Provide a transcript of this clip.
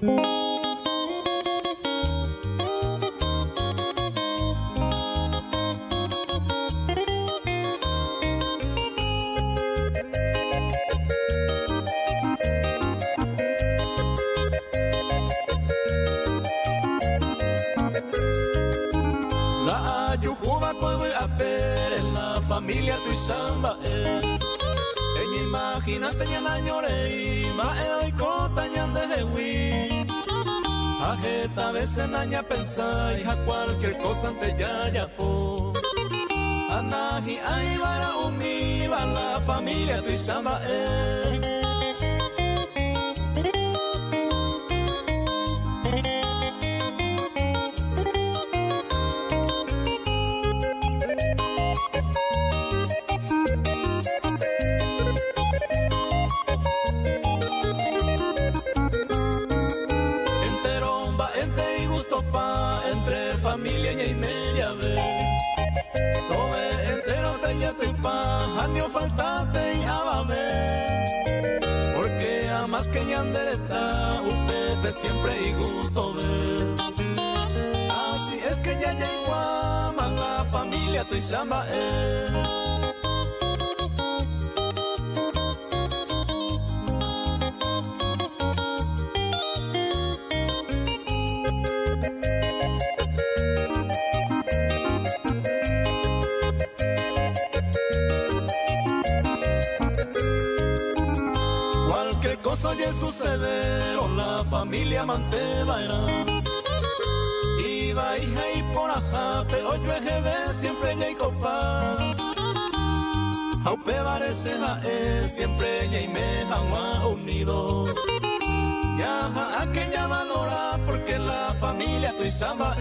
La ayujuba puede haber en la familia tu samba ella imagínate ya na lloré ma hoy cota ya de hui ajeta veces naña pensar a cualquier cosa ante ya po anahi ay para umi va la familia tu samba familia y media vez todo entero te ya te pajanio faltate y abame porque a más que ñandereta usted siempre y gusto ver así es que ya iguama la familia tu samba cualquier cosa oye suceder o la familia mantenerá iba hija y por ajá pero yo ejebe siempre ya y copa aupe parece siempre ya y me jamás unidos ya aquella valora porque la familia tu samba